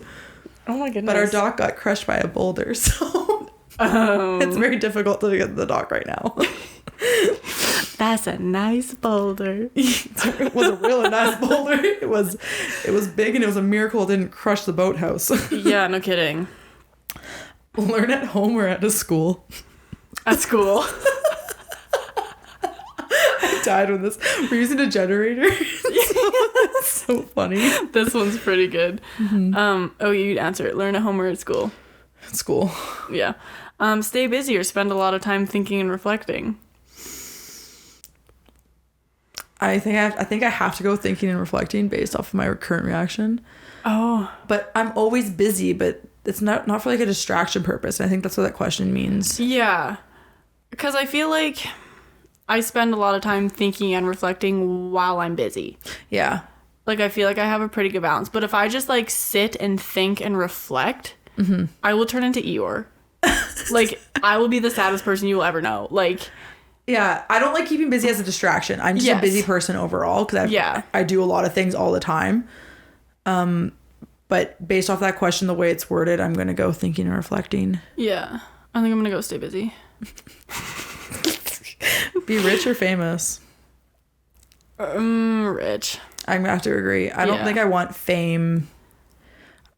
Oh, my goodness. But our dock got crushed by a boulder, so it's very difficult to get to the dock right now. That's a nice boulder. It was a really nice boulder. It was big, and it was a miracle it didn't crush the boathouse. Yeah, no kidding. Learn at home or at a school? At school. I died with this. We're using a generator. It's so funny. This one's pretty good. Mm-hmm. You'd answer it. Learn at home or at school? At school. Yeah. Stay busy or spend a lot of time thinking and reflecting? I think I have to go thinking and reflecting based off of my current reaction. Oh. But I'm always busy, but it's not for like a distraction purpose. And I think that's what that question means. Yeah. Because I feel like I spend a lot of time thinking and reflecting while I'm busy. Yeah. Like, I feel like I have a pretty good balance. But if I just, like, sit and think and reflect, I will turn into Eeyore. Like, I will be the saddest person you will ever know. Like... Yeah, I don't like keeping busy as a distraction. I'm just a busy person overall because I do a lot of things all the time. But based off that question, the way it's worded, I'm going to go thinking and reflecting. Yeah, I think I'm going to go stay busy. Be rich or famous? Rich. I'm going to have to agree. I don't think I want fame.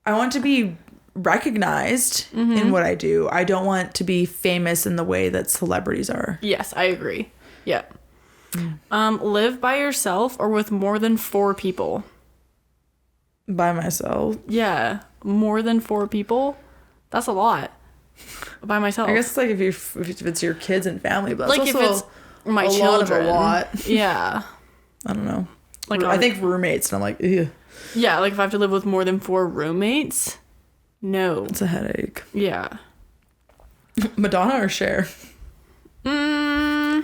I want to be recognized in what I do. I don't want to be famous in the way that celebrities are. Yes, I agree. Yeah. Live by yourself or with more than 4 people? By myself. Yeah. More than 4 people? That's a lot. By myself. I guess it's like if it's your kids and family, but that's like also if it's my children. A lot. Yeah. I don't know. Like I think roommates, and I'm like, ew. Yeah, like if I have to live with more than 4 roommates, no. It's a headache. Yeah. Madonna or Cher? I'm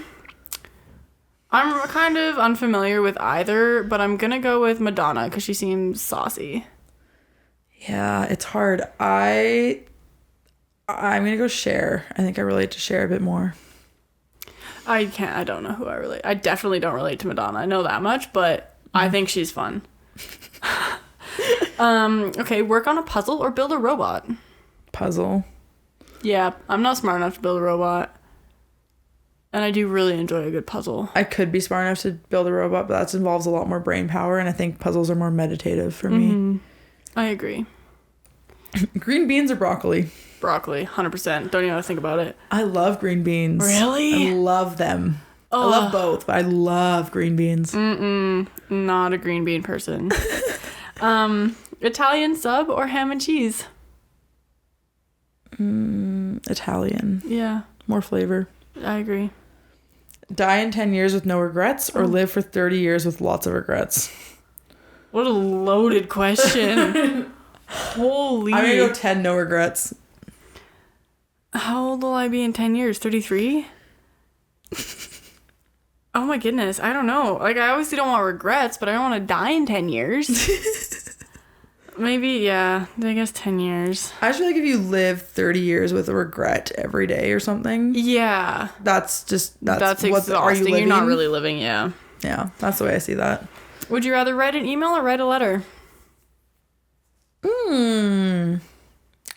kind of unfamiliar with either, but I'm gonna go with Madonna because she seems saucy. Yeah, it's hard. I'm gonna go Cher. I think I relate to Cher a bit more. I don't know who I relate. I definitely don't relate to Madonna. I know that much, but I think she's fun. Okay, work on a puzzle or build a robot? Puzzle. Yeah, I'm not smart enough to build a robot. And I do really enjoy a good puzzle. I could be smart enough to build a robot, but that involves a lot more brain power, and I think puzzles are more meditative for me. I agree. Green beans or broccoli? Broccoli, 100%. Don't even have to think about it. I love green beans. Really? I love them. I love both, but I love green beans. Not a green bean person. Italian sub or ham and cheese? Italian. Yeah. More flavor. I agree. Die in 10 years with no regrets or live for 30 years with lots of regrets? What a loaded question. Holy. I'm going to go 10 no regrets. How old will I be in 10 years? 33? Oh my goodness. I don't know. Like, I obviously don't want regrets, but I don't want to die in 10 years. Maybe, yeah. I guess 10 years. I just feel like if you live 30 years with a regret every day or something. Yeah. That's exhausting. What are you living? You're not really living, yeah. Yeah, that's the way I see that. Would you rather write an email or write a letter?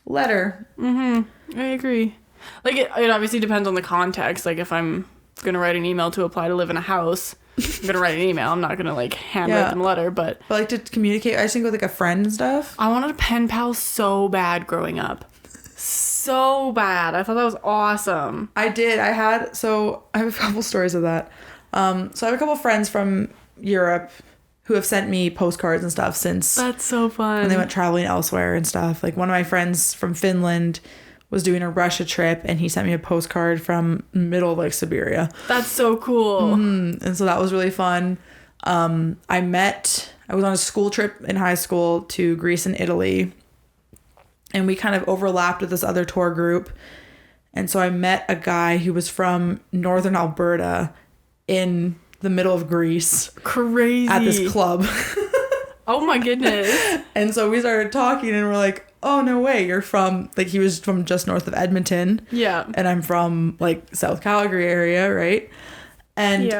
Letter. I agree. Like, it obviously depends on the context. Like, if I'm going to write an email to apply to live in a house, I'm gonna write an email. I'm not gonna like handwrite them a letter, but like to communicate. I just think with like a friend and stuff. I wanted a pen pal so bad growing up, so bad. I thought that was awesome. I did. I have a couple stories of that. So I have a couple friends from Europe who have sent me postcards and stuff since. That's so fun. When they went traveling elsewhere and stuff. Like one of my friends from Finland was doing a Russia trip and he sent me a postcard from middle of like Siberia. That's so cool. And so that was really fun. I was on a school trip in high school to Greece and Italy, and we kind of overlapped with this other tour group. And so I met a guy who was from northern Alberta in the middle of Greece. Crazy. At this club. Oh my goodness. And so we started talking and we're like, oh, no way. You're from, like, he was from just north of Edmonton. Yeah. And I'm from, like, South Calgary area, right? And,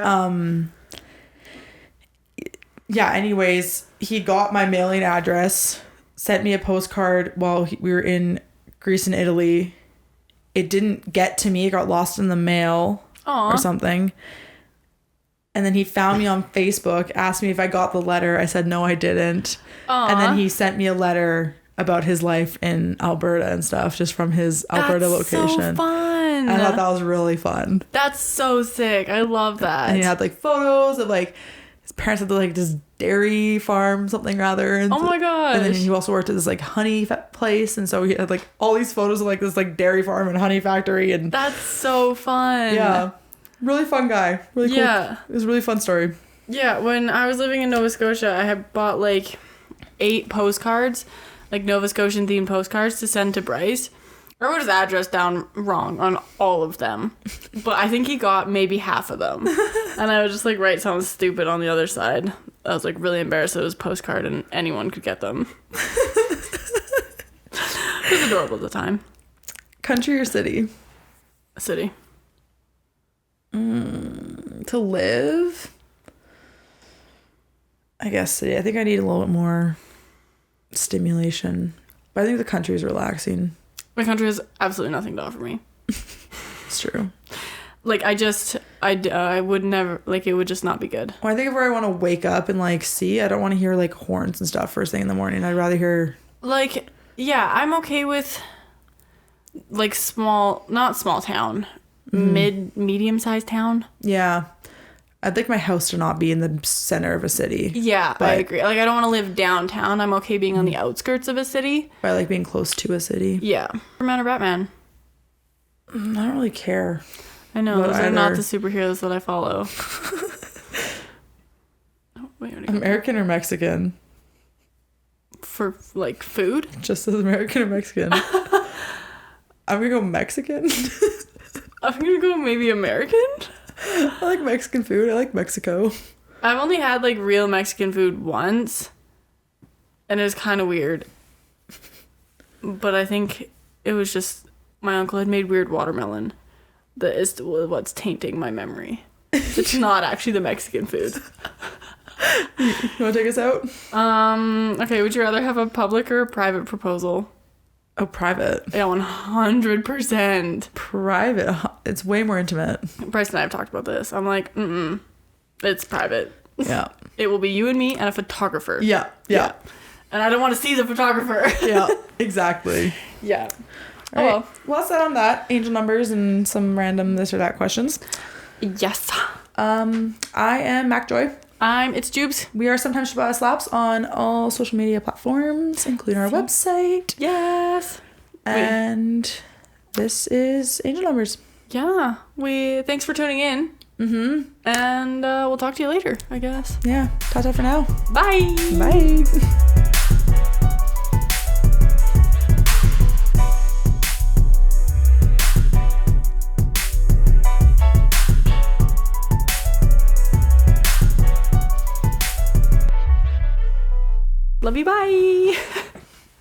anyways, he got my mailing address, sent me a postcard while we were in Greece and Italy. It didn't get to me. It got lost in the mail or something. And then he found me on Facebook, asked me if I got the letter. I said, no, I didn't. And then he sent me a letter about his life in Alberta and stuff, just from his Alberta location. So fun. I thought that was really fun. That's so sick. I love that. And he had like photos of like his parents had like this dairy farm, something rather. And oh my gosh. And then he also worked at this like honey place, and so he had like all these photos of like this like dairy farm and honey factory. And that's so fun. Yeah, really fun guy. Really cool. Yeah, it was a really fun story. Yeah, when I was living in Nova Scotia, I had bought like 8 postcards, like Nova Scotian themed postcards to send to Bryce. I wrote his address down wrong on all of them, but I think he got maybe half of them. And I would just like write something stupid on the other side. I was like really embarrassed it was a postcard and anyone could get them. It was adorable at the time. Country or city? City. To live? I guess city. I think I need a little bit more stimulation. But I think the country is relaxing. My country has absolutely nothing to offer me. It's true. Like, I would never, like, it would just not be good. Well, I think if I want to wake up and, like, see, I don't want to hear, like, horns and stuff first thing in the morning. I'd rather hear... Like, yeah, I'm okay with, like, not small town, medium-sized town. Yeah. I'd like my house to not be in the center of a city. Yeah, I agree. Like, I don't want to live downtown. I'm okay being on the outskirts of a city. But I like being close to a city. Yeah. Superman or Batman? I don't really care. I know, those are not the superheroes that I follow. American or Mexican? For, like, food? Just as American or Mexican? I'm gonna go Mexican. I'm gonna go maybe American? I like Mexican food. I like Mexico. I've only had, like, real Mexican food once, and it was kind of weird. But I think it was just my uncle had made weird watermelon. That is what's tainting my memory. It's not actually the Mexican food. You want to take us out? Okay, would you rather have a public or a private proposal? Oh, private. Yeah, 100%. Private. It's way more intimate. Bryce and I have talked about this. I'm like, it's private. Yeah. It will be you and me and a photographer. Yeah. And I don't want to see the photographer. Yeah, exactly. Yeah. All right. Well, that's that on that. Angel numbers and some random this or that questions. Yes. I am Mak Joy. It's Jubes. We are sometimes Ciabatta Slaps on all social media platforms, including our website. Yes. And this is Angel Numbers. Yeah. Thanks for tuning in. Mm-hmm. And we'll talk to you later, I guess. Yeah. Ta-ta for now. Bye. Bye. Love you, bye.